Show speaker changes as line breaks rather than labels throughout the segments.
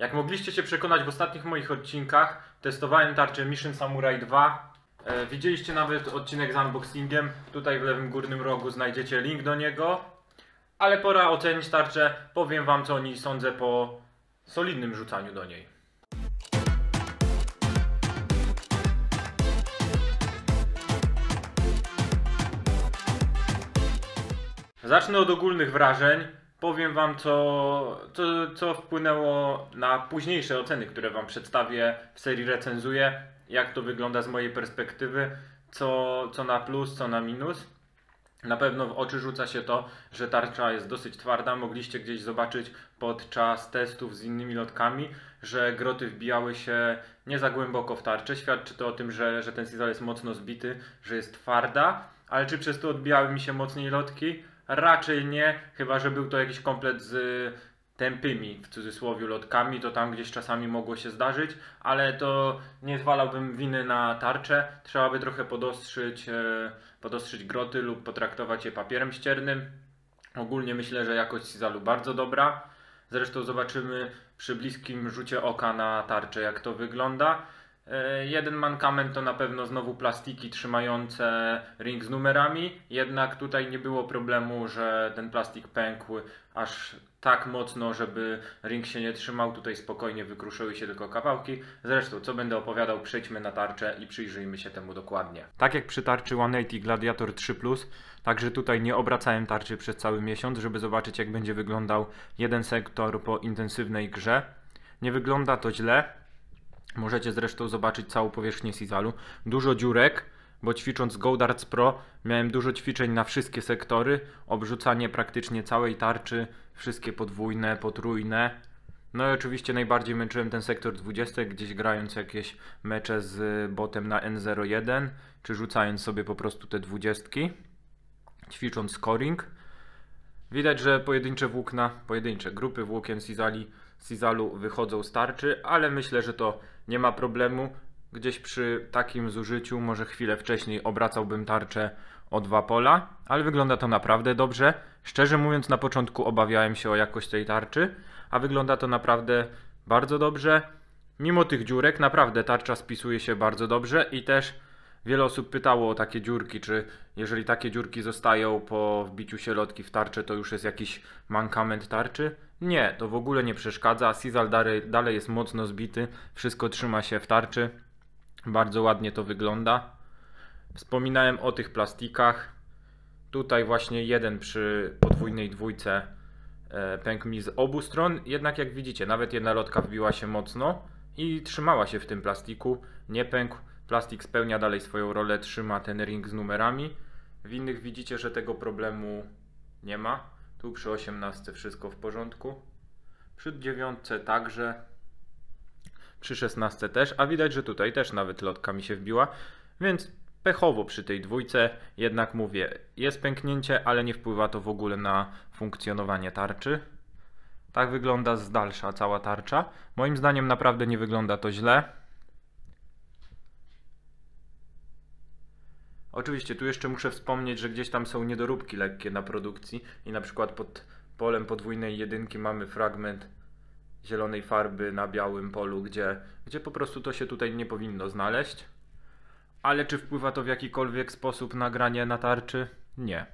Jak mogliście się przekonać w ostatnich moich odcinkach, testowałem tarczę Mission Samurai 2. Widzieliście nawet odcinek z unboxingiem. Tutaj w lewym górnym rogu znajdziecie link do niego. Ale pora ocenić tarczę. Powiem wam, co o niej sądzę po solidnym rzucaniu do niej. Zacznę od ogólnych wrażeń. Powiem wam, co wpłynęło na późniejsze oceny, które wam przedstawię w serii Recenzuję. Jak to wygląda z mojej perspektywy, co na plus, co na minus. Na pewno w oczy rzuca się to, że tarcza jest dosyć twarda. Mogliście gdzieś zobaczyć podczas testów z innymi lotkami, że groty wbijały się nie za głęboko w tarczę. Świadczy to o tym, że ten sizal jest mocno zbity, że jest twarda. Ale czy przez to odbijały mi się mocniej lotki? Raczej nie, chyba że był to jakiś komplet z tępymi, w cudzysłowie, lotkami, to tam gdzieś czasami mogło się zdarzyć, ale to nie zwalałbym winy na tarczę. Trzeba by trochę podostrzyć groty lub potraktować je papierem ściernym. Ogólnie myślę, że jakość sizalu bardzo dobra. Zresztą zobaczymy przy bliskim rzucie oka na tarczę, jak to wygląda. Jeden mankament to na pewno znowu plastiki trzymające ring z numerami, jednak tutaj nie było problemu, że ten plastik pękł aż tak mocno, żeby ring się nie trzymał. Tutaj spokojnie wykruszyły się tylko kawałki. Zresztą, co będę opowiadał, przejdźmy na tarczę i przyjrzyjmy się temu dokładnie. Tak jak przy tarczy 180 Gladiator 3 Plus, także tutaj nie obracałem tarczy przez cały miesiąc, żeby zobaczyć, jak będzie wyglądał jeden sektor po intensywnej grze. Nie wygląda to źle. Możecie zresztą zobaczyć całą powierzchnię sizalu. Dużo dziurek, bo ćwicząc Go Darts Pro miałem dużo ćwiczeń na wszystkie sektory. Obrzucanie praktycznie całej tarczy, wszystkie podwójne, potrójne. No i oczywiście najbardziej męczyłem ten sektor 20, gdzieś grając jakieś mecze z botem na N01, czy rzucając sobie po prostu te 20, ćwicząc scoring. Widać, że pojedyncze grupy włókien sizalu wychodzą z tarczy, ale myślę, że to nie ma problemu. Gdzieś przy takim zużyciu, może chwilę wcześniej obracałbym tarczę o 2 pola, ale wygląda to naprawdę dobrze. Szczerze mówiąc, na początku obawiałem się o jakość tej tarczy, a wygląda to naprawdę bardzo dobrze. Mimo tych dziurek, naprawdę tarcza spisuje się bardzo dobrze i też wiele osób pytało o takie dziurki, czy jeżeli takie dziurki zostają po wbiciu się lotki w tarczę, to już jest jakiś mankament tarczy? Nie, to w ogóle nie przeszkadza. Sizal dalej jest mocno zbity, wszystko trzyma się w tarczy. Bardzo ładnie to wygląda. Wspominałem o tych plastikach. Tutaj właśnie jeden przy podwójnej dwójce pękł mi z obu stron. Jednak jak widzicie, nawet jedna lotka wbiła się mocno i trzymała się w tym plastiku. Nie pękł. Plastik spełnia dalej swoją rolę, trzyma ten ring z numerami. W innych widzicie, że tego problemu nie ma. Tu przy 18 wszystko w porządku. Przy 9 także. Przy 16 też, a widać, że tutaj też nawet lotka mi się wbiła. Więc pechowo przy tej dwójce, jednak mówię, jest pęknięcie, ale nie wpływa to w ogóle na funkcjonowanie tarczy. Tak wygląda z dalsza cała tarcza. Moim zdaniem naprawdę nie wygląda to źle. Oczywiście tu jeszcze muszę wspomnieć, że gdzieś tam są niedoróbki lekkie na produkcji i na przykład pod polem podwójnej jedynki mamy fragment zielonej farby na białym polu, gdzie po prostu to się tutaj nie powinno znaleźć. Ale czy wpływa to w jakikolwiek sposób na granie na tarczy? Nie.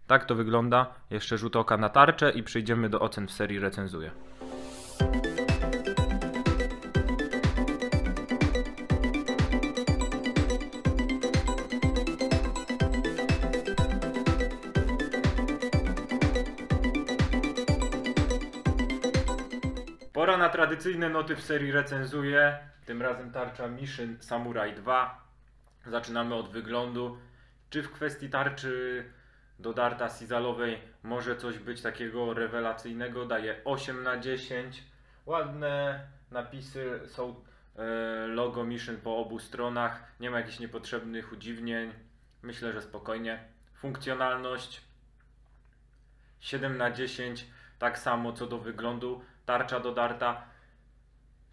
Tak to wygląda. Jeszcze rzut oka na tarczę i przejdziemy do ocen w serii Recenzuję. Pora na tradycyjne noty w serii Recenzuję. Tym razem tarcza Mission Samurai 2. Zaczynamy od wyglądu. Czy w kwestii tarczy do darta sizalowej może coś być takiego rewelacyjnego? Daję 8 na 10. Ładne napisy, są logo Mission po obu stronach. Nie ma jakichś niepotrzebnych udziwnień. Myślę, że spokojnie. Funkcjonalność 7 na 10. Tak samo co do wyglądu. Tarcza do darta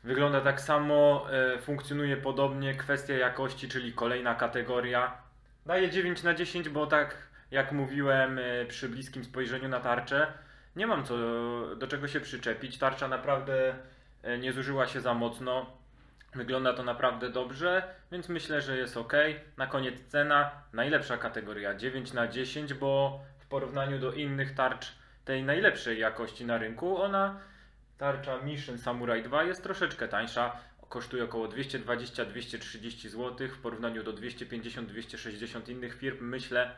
wygląda tak samo, funkcjonuje podobnie. Kwestia jakości, czyli kolejna kategoria. Daję 9 na 10, bo tak jak mówiłem przy bliskim spojrzeniu na tarczę, Nie mam do czego się przyczepić. Tarcza naprawdę nie zużyła się za mocno. Wygląda to naprawdę dobrze, więc myślę, że jest ok. Na koniec cena, najlepsza kategoria 9 na 10, bo w porównaniu do innych tarcz tej najlepszej jakości na rynku, tarcza Mission Samurai 2 jest troszeczkę tańsza. Kosztuje około 220-230 zł w porównaniu do 250-260 innych firm. Myślę,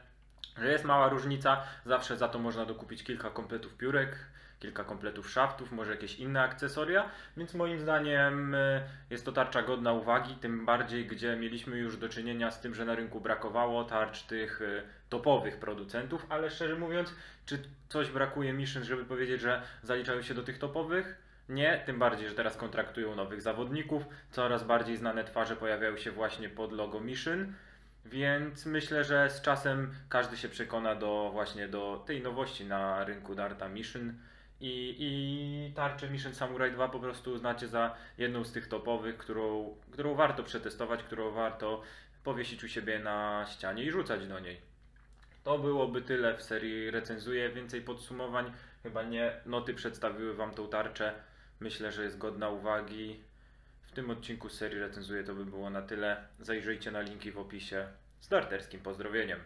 że jest mała różnica. Zawsze za to można dokupić kilka kompletów piórek, kilka kompletów szaftów, może jakieś inne akcesoria, więc moim zdaniem jest to tarcza godna uwagi, tym bardziej gdzie mieliśmy już do czynienia z tym, że na rynku brakowało tarcz tych topowych producentów, ale szczerze mówiąc, czy coś brakuje Mission, żeby powiedzieć, że zaliczają się do tych topowych? Nie, tym bardziej, że teraz kontraktują nowych zawodników, coraz bardziej znane twarze pojawiają się właśnie pod logo Mission. Więc myślę, że z czasem każdy się przekona właśnie do tej nowości na rynku darta Mission i tarczę Mission Samurai 2 po prostu uznacie za jedną z tych topowych, którą warto przetestować, którą warto powiesić u siebie na ścianie i rzucać do niej. To byłoby tyle w serii recenzuję, więcej podsumowań chyba nie. Noty przedstawiły Wam tą tarczę, myślę, że jest godna uwagi. W tym odcinku z serii recenzuję to by było na tyle. Zajrzyjcie na linki w opisie z darterskim pozdrowieniem.